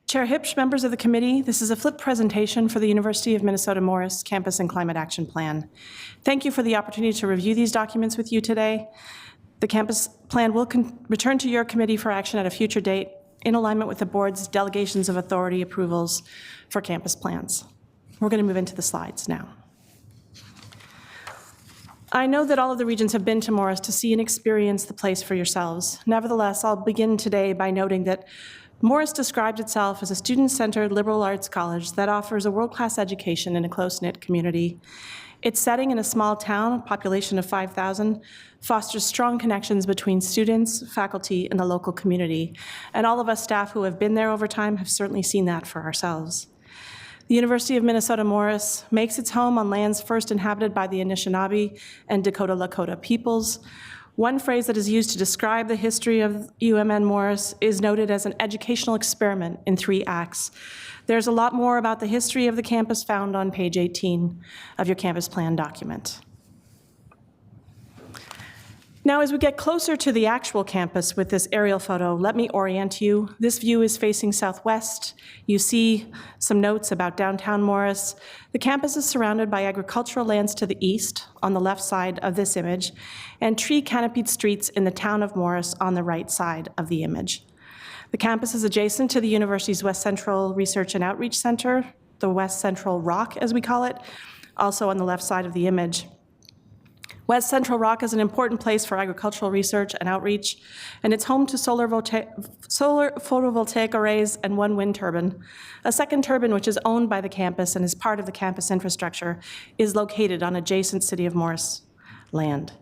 Chair Hipsch, members of the committee, this is a flipped presentation for the University of Minnesota Morris Campus and Climate Action Plan. Thank you for the opportunity to review these documents with you today. The campus plan will return to your committee for action at a future date in alignment with the board's delegations of authority approvals for campus plans. We're going to move into the slides now. I know that all of the regions have been to Morris to see and experience the place for yourselves. Nevertheless, I'll begin today by noting that Morris described itself as a student-centered liberal arts college that offers a world-class education in a close-knit community. Its setting in a small town, a population of 5,000, fosters strong connections between students, faculty, and the local community. And all of us staff who have been there over time have certainly seen that for ourselves. The University of Minnesota Morris makes its home on lands first inhabited by the Anishinaabe and Dakota Lakota peoples. One phrase that is used to describe the history of UMN Morris is noted as an educational experiment in 3 acts. There's a lot more about the history of the campus found on page 18 of your campus plan document. Now, as we get closer to the actual campus with this aerial photo, let me orient you. This view is facing southwest. You see some notes about downtown Morris. The campus is surrounded by agricultural lands to the east on the left side of this image, and tree-canopied streets in the town of Morris on the right side of the image. The campus is adjacent to the university's West Central Research and Outreach Center, the West Central ROC, as we call it, also on the left side of the image. West Central ROC is an important place for agricultural research and outreach, and it's home to solar photovoltaic arrays and 1 wind turbine. A second turbine, which is owned by the campus and is part of the campus infrastructure, is located on adjacent City of Morris land.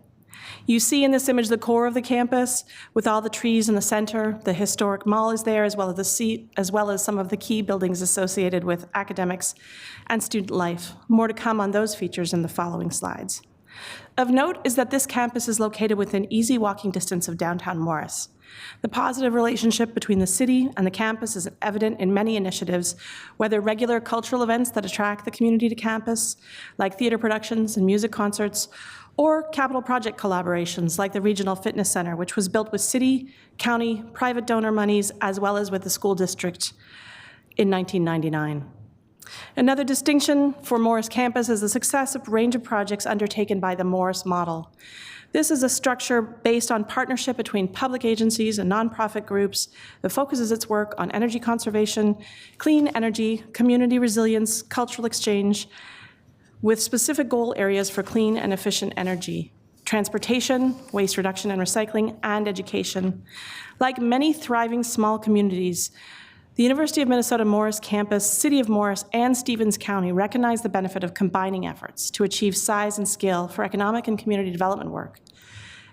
You see in this image the core of the campus with all the trees in the center. The historic mall is there, as well as some of the key buildings associated with academics and student life. More to come on those features in the following slides. Of note is that this campus is located within easy walking distance of downtown Morris. The positive relationship between the city and the campus is evident in many initiatives, whether regular cultural events that attract the community to campus, like theater productions and music concerts, or capital project collaborations like the Regional Fitness Center, which was built with city, county, private donor monies, as well as with the school district in 1999. Another distinction for Morris campus is the successive range of projects undertaken by the Morris model. This is a structure based on partnership between public agencies and nonprofit groups that focuses its work on energy conservation, clean energy, community resilience, cultural exchange, with specific goal areas for clean and efficient energy, transportation, waste reduction and recycling, and education. Like many thriving small communities, the University of Minnesota Morris campus, City of Morris, and Stevens County recognize the benefit of combining efforts to achieve size and scale for economic and community development work.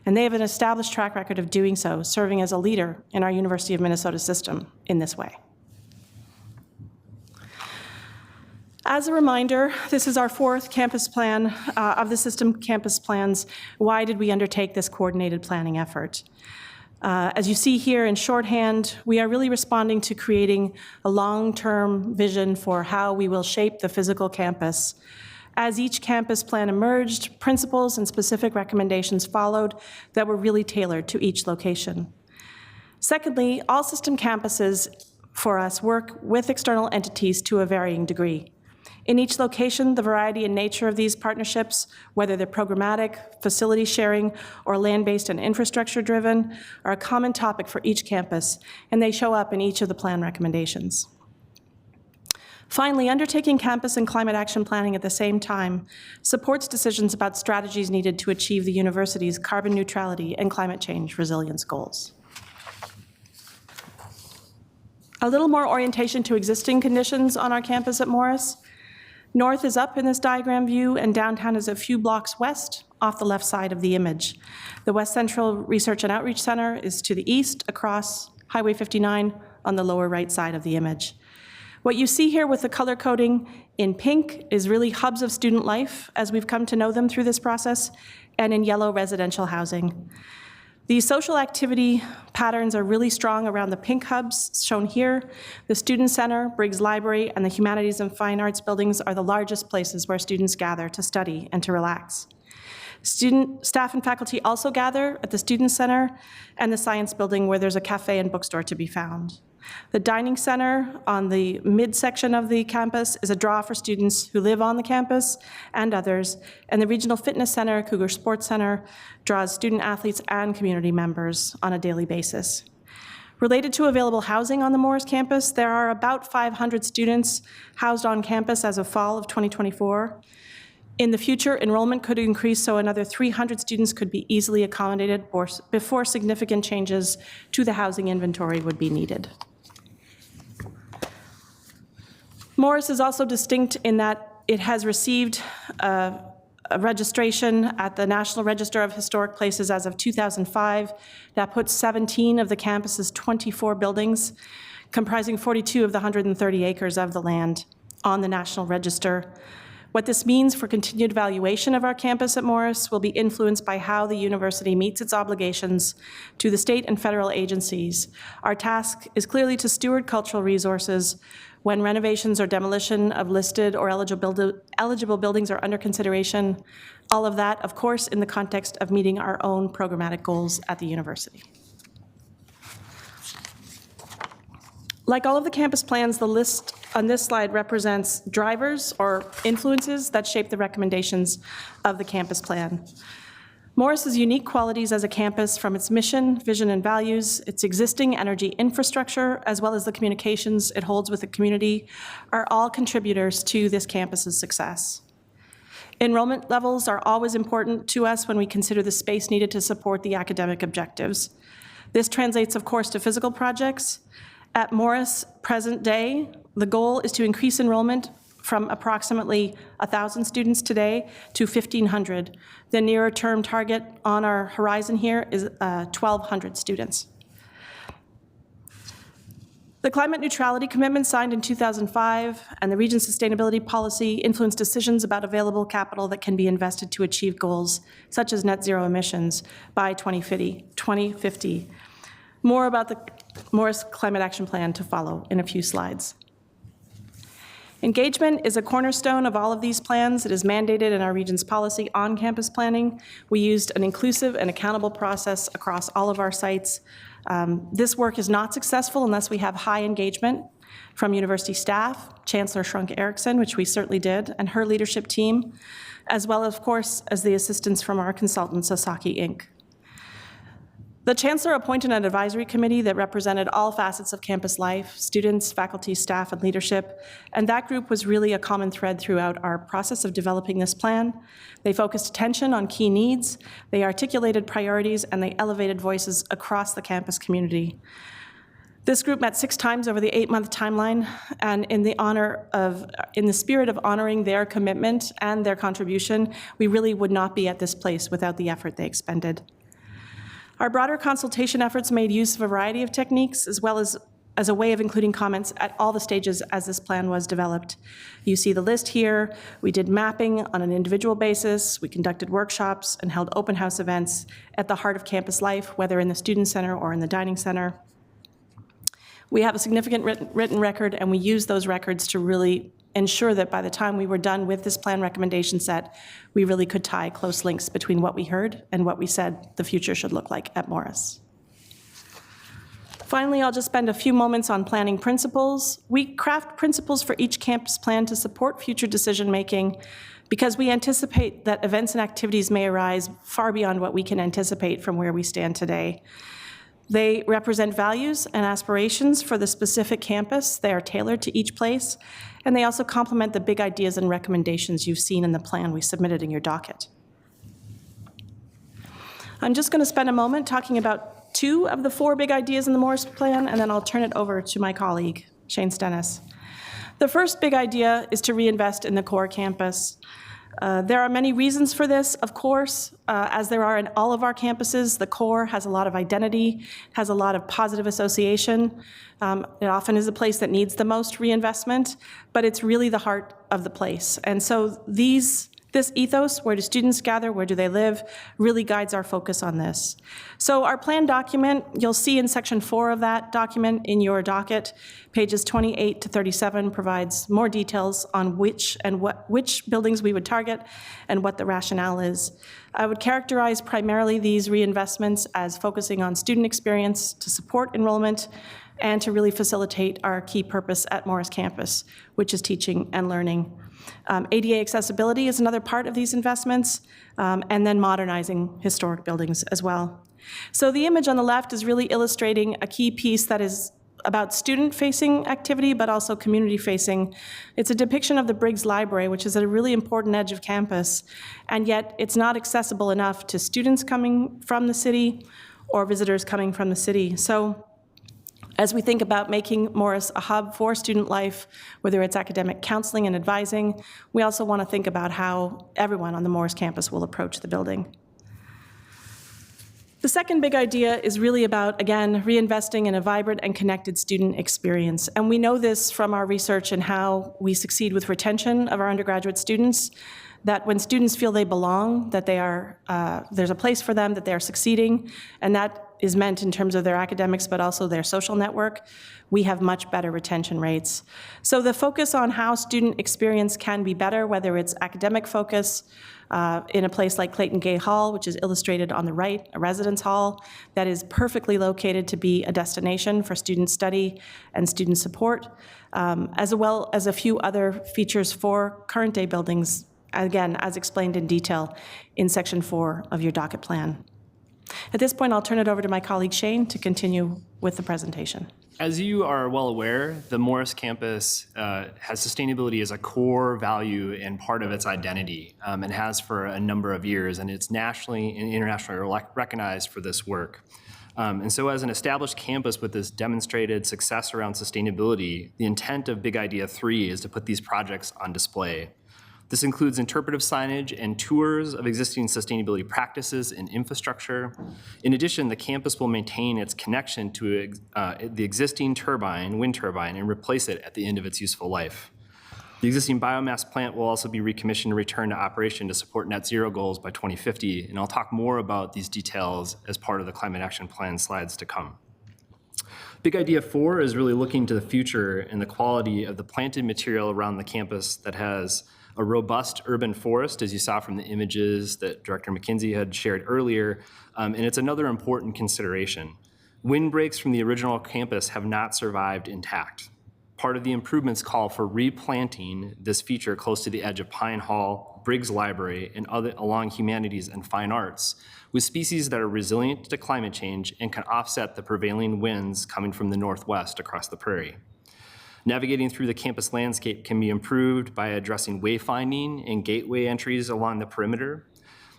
And they have an established track record of doing so, serving as a leader in our University of Minnesota system in this way. As a reminder, this is our 4th campus plan of the system campus plans. Why did we undertake this coordinated planning effort? As you see here in shorthand, we are really responding to creating a long-term vision for how we will shape the physical campus. As each campus plan emerged, principles and specific recommendations followed that were really tailored to each location. Secondly, all system campuses for us work with external entities to a varying degree. In each location, the variety and nature of these partnerships, whether they're programmatic, facility sharing, or land-based and infrastructure-driven, are a common topic for each campus, and they show up in each of the plan recommendations. Finally, undertaking campus and climate action planning at the same time supports decisions about strategies needed to achieve the university's carbon neutrality and climate change resilience goals. A little more orientation to existing conditions on our campus at Morris. North is up in this diagram view, and downtown is a few blocks west off the left side of the image. The West Central Research and Outreach Center is to the east across Highway 59 on the lower right side of the image. What you see here with the color coding in pink is really hubs of student life as we've come to know them through this process, and in yellow, residential housing. These social activity patterns are really strong around the pink hubs shown here. The Student Center, Briggs Library, and the Humanities and Fine Arts buildings are the largest places where students gather to study and to relax. Staff and faculty also gather at the Student Center and the Science Building, where there's a cafe and bookstore to be found. The dining center on the midsection of the campus is a draw for students who live on the campus and others, and the Regional Fitness Center, Cougar Sports Center, draws student athletes and community members on a daily basis. Related to available housing on the Morris campus, there are about 500 students housed on campus as of fall of 2024. In the future, enrollment could increase, so another 300 students could be easily accommodated before significant changes to the housing inventory would be needed. Morris is also distinct in that it has received a registration at the National Register of Historic Places as of 2005 that puts 17 of the campus's 24 buildings, comprising 42 of the 130 acres of the land, on the National Register. What this means for continued valuation of our campus at Morris will be influenced by how the university meets its obligations to the state and federal agencies. Our task is clearly to steward cultural resources when renovations or demolition of listed or eligible buildings are under consideration. All of that, of course, in the context of meeting our own programmatic goals at the university. Like all of the campus plans, the list on this slide represents drivers or influences that shape the recommendations of the campus plan. Morris's unique qualities as a campus, from its mission, vision, and values, its existing energy infrastructure, as well as the communications it holds with the community, are all contributors to this campus's success. Enrollment levels are always important to us when we consider the space needed to support the academic objectives. This translates, of course, to physical projects. At Morris, present day, the goal is to increase enrollment from approximately 1,000 students today to 1,500. The nearer term target on our horizon here is 1,200 students. The climate neutrality commitment signed in 2005 and the region's sustainability policy influence decisions about available capital that can be invested to achieve goals such as net zero emissions by 2050. More about the Morris Climate Action Plan to follow in a few slides. Engagement is a cornerstone of all of these plans. It is mandated in our region's policy on campus planning. We used an inclusive and accountable process across all of our sites. This work is not successful unless we have high engagement from university staff, Chancellor Shrunk Erickson, which we certainly did, and her leadership team, as well, of course, as the assistance from our consultant, Sasaki Inc. The Chancellor appointed an advisory committee that represented all facets of campus life, students, faculty, staff, and leadership, and that group was really a common thread throughout our process of developing this plan. They focused attention on key needs, they articulated priorities, and they elevated voices across the campus community. This group met 6 times over the 8-month timeline, and in the spirit of honoring their commitment and their contribution, we really would not be at this place without the effort they expended. Our broader consultation efforts made use of a variety of techniques, as well as a way of including comments at all the stages as this plan was developed. You see the list here. We did mapping on an individual basis. We conducted workshops and held open house events at the heart of campus life, whether in the student center or in the dining center. We have a significant written record, and we use those records to really ensure that by the time we were done with this plan recommendation set, we really could tie close links between what we heard and what we said the future should look like at Morris. Finally, I'll just spend a few moments on planning principles. We craft principles for each campus plan to support future decision-making because we anticipate that events and activities may arise far beyond what we can anticipate from where we stand today. They represent values and aspirations for the specific campus. They are tailored to each place, and they also complement the big ideas and recommendations you've seen in the plan we submitted in your docket. I'm just going to spend a moment talking about 2 of the 4 big ideas in the Morris plan, and then I'll turn it over to my colleague, Shane Stennis. The first big idea is to reinvest in the core campus. There are many reasons for this, of course, as there are in all of our campuses. The core has a lot of identity, has a lot of positive association. It often is a place that needs the most reinvestment, but it's really the heart of the place. And so this ethos, where do students gather, where do they live, really guides our focus on this. So our plan document, you'll see in section 4 of that document in your docket, pages 28 to 37 provides more details on which buildings we would target and what the rationale is. I would characterize primarily these reinvestments as focusing on student experience to support enrollment, and to really facilitate our key purpose at Morris campus, which is teaching and learning. ADA accessibility is another part of these investments, and then modernizing historic buildings as well. So the image on the left is really illustrating a key piece that is about student-facing activity, but also community-facing. It's a depiction of the Briggs Library, which is at a really important edge of campus, and yet it's not accessible enough to students coming from the city or visitors coming from the city. So as we think about making Morris a hub for student life, whether it's academic counseling and advising, we also want to think about how everyone on the Morris campus will approach the building. The second big idea is really about, again, reinvesting in a vibrant and connected student experience. And we know this from our research and how we succeed with retention of our undergraduate students, that when students feel they belong, that they are, there's a place for them, that they are succeeding, and that is meant in terms of their academics, but also their social network, we have much better retention rates. So the focus on how student experience can be better, whether it's academic focus, in a place like Clayton Gay Hall, which is illustrated on the right, a residence hall that is perfectly located to be a destination for student study and student support, as well as a few other features for current day buildings, again, as explained in detail in section 4 of your docket plan. At this point, I'll turn it over to my colleague Shane to continue with the presentation. As you are well aware, the Morris campus has sustainability as a core value and part of its identity, and has for a number of years, and it's nationally and internationally recognized for this work. And so as an established campus with this demonstrated success around sustainability, the intent of Big Idea 3 is to put these projects on display. This includes interpretive signage and tours of existing sustainability practices and infrastructure. In addition, the campus will maintain its connection to the existing wind turbine, and replace it at the end of its useful life. The existing biomass plant will also be recommissioned and returned to operation to support net zero goals by 2050, and I'll talk more about these details as part of the Climate Action Plan slides to come. Big Idea 4 is really looking to the future and the quality of the planted material around the campus that has a robust urban forest, as you saw from the images that Director McKenzie had shared earlier, and it's another important consideration. Windbreaks from the original campus have not survived intact. Part of the improvements call for replanting this feature close to the edge of Pine Hall, Briggs Library, and along humanities and fine arts, with species that are resilient to climate change and can offset the prevailing winds coming from the northwest across the prairie. Navigating through the campus landscape can be improved by addressing wayfinding and gateway entries along the perimeter.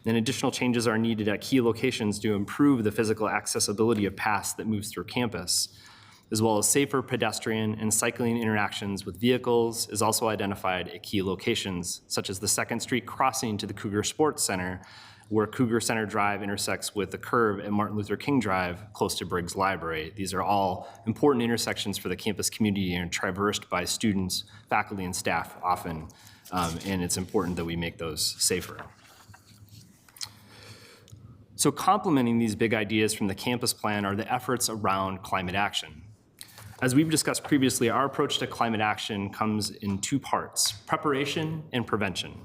And additional changes are needed at key locations to improve the physical accessibility of paths that moves through campus, as well as safer pedestrian and cycling interactions with vehicles is also identified at key locations, such as the 2nd Street crossing to the Cougar Sports Center, where Cougar Center Drive intersects with the curve at Martin Luther King Drive, close to Briggs Library. These are all important intersections for the campus community and traversed by students, faculty, and staff often, and it's important that we make those safer. So complementing these big ideas from the campus plan are the efforts around climate action. As we've discussed previously, our approach to climate action comes in 2 parts: preparation and prevention.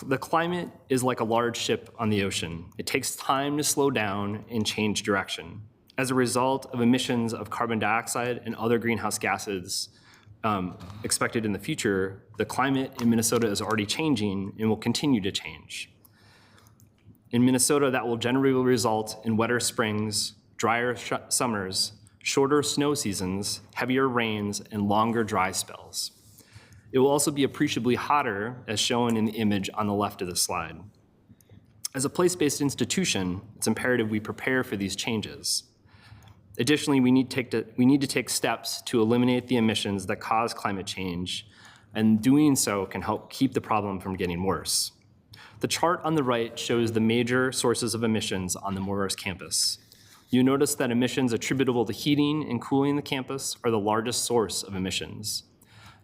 The climate is like a large ship on the ocean. It takes time to slow down and change direction. As a result of emissions of carbon dioxide and other greenhouse gases expected in the future, the climate in Minnesota is already changing and will continue to change. In Minnesota, that will generally result in wetter springs, drier summers, shorter snow seasons, heavier rains, and longer dry spells. It will also be appreciably hotter, as shown in the image on the left of the slide. As a place-based institution, it's imperative we prepare for these changes. Additionally, we need to take steps to eliminate the emissions that cause climate change, and doing so can help keep the problem from getting worse. The chart on the right shows the major sources of emissions on the Morris campus. You notice that emissions attributable to heating and cooling the campus are the largest source of emissions.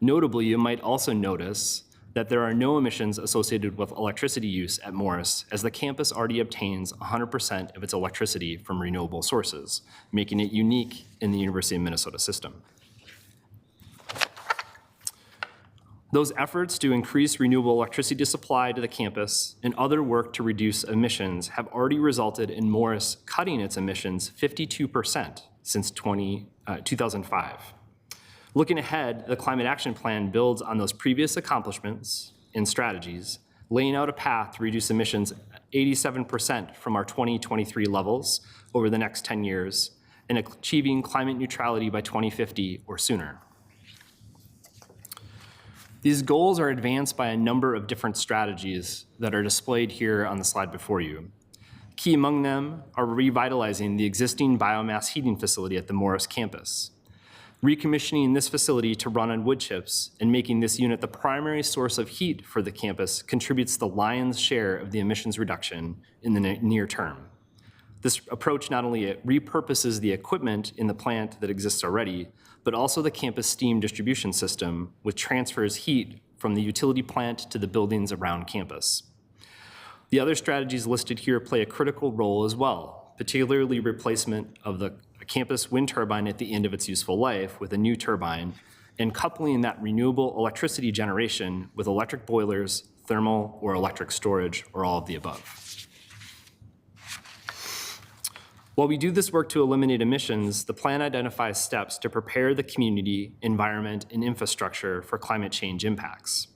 Notably, you might also notice that there are no emissions associated with electricity use at Morris, as the campus already obtains 100% of its electricity from renewable sources, making it unique in the University of Minnesota system. Those efforts to increase renewable electricity supply to the campus and other work to reduce emissions have already resulted in Morris cutting its emissions 52% since 2005. Looking ahead, the Climate Action Plan builds on those previous accomplishments and strategies, laying out a path to reduce emissions 87% from our 2023 levels over the next 10 years and achieving climate neutrality by 2050 or sooner. These goals are advanced by a number of different strategies that are displayed here on the slide before you. Key among them are revitalizing the existing biomass heating facility at the Morris campus, recommissioning this facility to run on wood chips and making this unit the primary source of heat for the campus contributes the lion's share of the emissions reduction in the near term. This approach not only repurposes the equipment in the plant that exists already, but also the campus steam distribution system, which transfers heat from the utility plant to the buildings around campus. The other strategies listed here play a critical role as well, particularly replacement of the campus wind turbine at the end of its useful life with a new turbine, and coupling that renewable electricity generation with electric boilers, thermal or electric storage, or all of the above. While we do this work to eliminate emissions, the plan identifies steps to prepare the community, environment, and infrastructure for climate change impacts.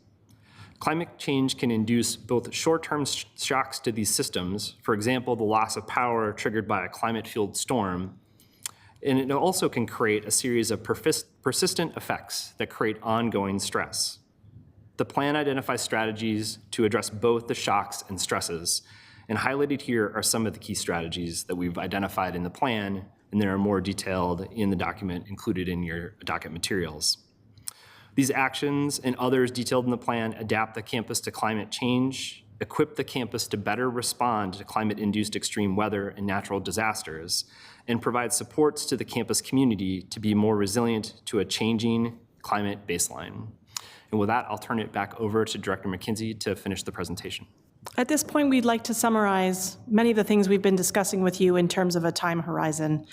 Climate change can induce both short-term shocks to these systems, for example, the loss of power triggered by a climate-fueled storm, and it also can create a series of persistent effects that create ongoing stress. The plan identifies strategies to address both the shocks and stresses, and highlighted here are some of the key strategies that we've identified in the plan, and they are more detailed in the document included in your docket materials. These actions and others detailed in the plan adapt the campus to climate change, equip the campus to better respond to climate-induced extreme weather and natural disasters, and provide supports to the campus community to be more resilient to a changing climate baseline. And with that, I'll turn it back over to Director McKenzie to finish the presentation. At this point, we'd like to summarize many of the things we've been discussing with you in terms of a time horizon.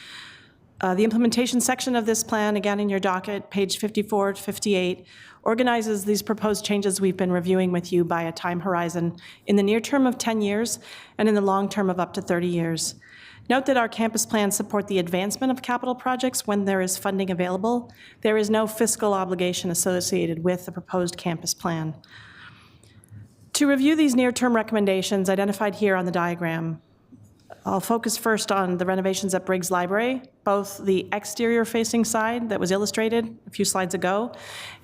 The implementation section of this plan, again in your docket, page 54 to 58, organizes these proposed changes we've been reviewing with you by a time horizon in the near term of 10 years and in the long term of up to 30 years. Note that our campus plans support the advancement of capital projects when there is funding available. There is no fiscal obligation associated with the proposed campus plan. To review these near-term recommendations identified here on the diagram, I'll focus first on the renovations at Briggs Library, both the exterior-facing side that was illustrated a few slides ago,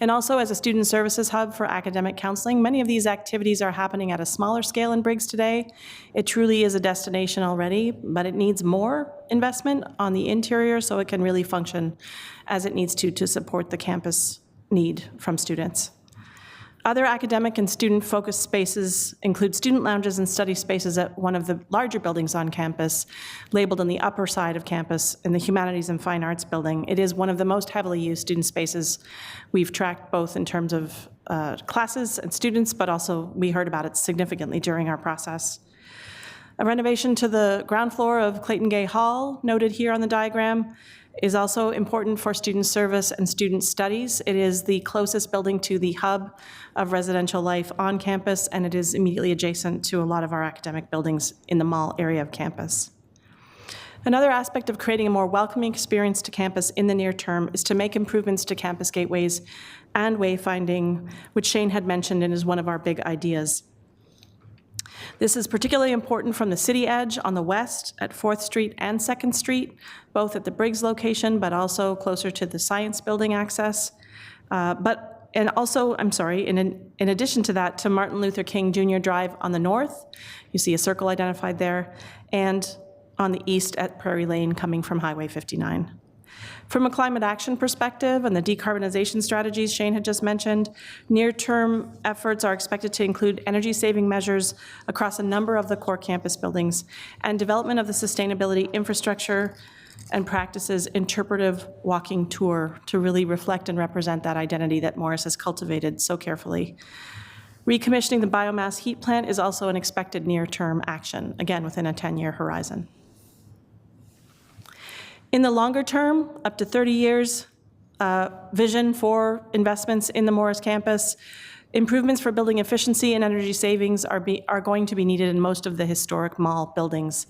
and also as a student services hub for academic counseling. Many of these activities are happening at a smaller scale in Briggs today. It truly is a destination already, but it needs more investment on the interior so it can really function as it needs to support the campus need from students. Other academic and student-focused spaces include student lounges and study spaces at one of the larger buildings on campus, labeled on the upper side of campus in the Humanities and Fine Arts building. It is one of the most heavily used student spaces we've tracked, both in terms of classes and students, but also we heard about it significantly during our process. A renovation to the ground floor of Clayton Gay Hall, noted here on the diagram, is also important for student service and student studies. It is the closest building to the hub of residential life on campus, and it is immediately adjacent to a lot of our academic buildings in the mall area of campus. Another aspect of creating a more welcoming experience to campus in the near term is to make improvements to campus gateways and wayfinding, which Shane had mentioned and is one of our big ideas. This is particularly important from the city edge on the west at 4th Street and 2nd Street, both at the Briggs location, but also closer to the Science Building access. In addition to that, to Martin Luther King Jr. Drive on the north, you see a circle identified there, and on the east at Prairie Lane coming from Highway 59. From a climate action perspective and the decarbonization strategies Shane had just mentioned, near-term efforts are expected to include energy-saving measures across a number of the core campus buildings and development of the sustainability infrastructure and practices interpretive walking tour to really reflect and represent that identity that Morris has cultivated so carefully. Recommissioning the biomass heat plant is also an expected near-term action, again within a 10-year horizon. In the longer term, up to 30 years, vision for investments in the Morris campus. Improvements for building efficiency and energy savings are going to be needed in most of the historic mall buildings.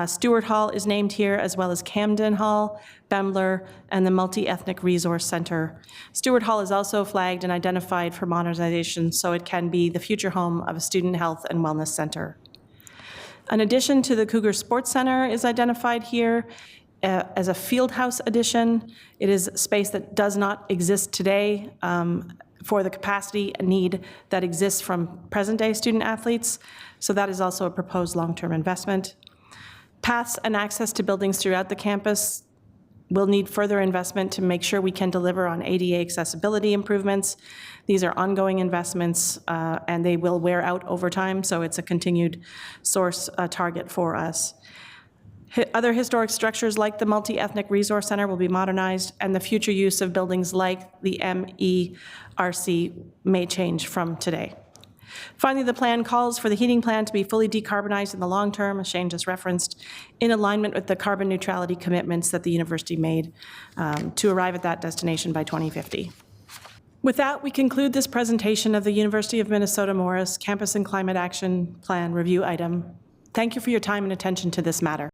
Stewart Hall is named here, as well as Camden Hall, Bembler, and the Multi-Ethnic Resource Center. Stewart Hall is also flagged and identified for modernization, so it can be the future home of a student health and wellness center. An addition to the Cougar Sports Center is identified here as a field house addition. It is space that does not exist today for the capacity and need that exists from present-day student athletes, so that is also a proposed long-term investment. Paths and access to buildings throughout the campus will need further investment to make sure we can deliver on ADA accessibility improvements. These are ongoing investments, and they will wear out over time, so it's a continued source target for us. Other historic structures like the Multi-Ethnic Resource Center will be modernized, and the future use of buildings like the MERC may change from today. Finally, the plan calls for the heating plant to be fully decarbonized in the long term, as Shane just referenced, in alignment with the carbon neutrality commitments that the university made to arrive at that destination by 2050. With that, we conclude this presentation of the University of Minnesota Morris Campus and Climate Action Plan Review item. Thank you for your time and attention to this matter.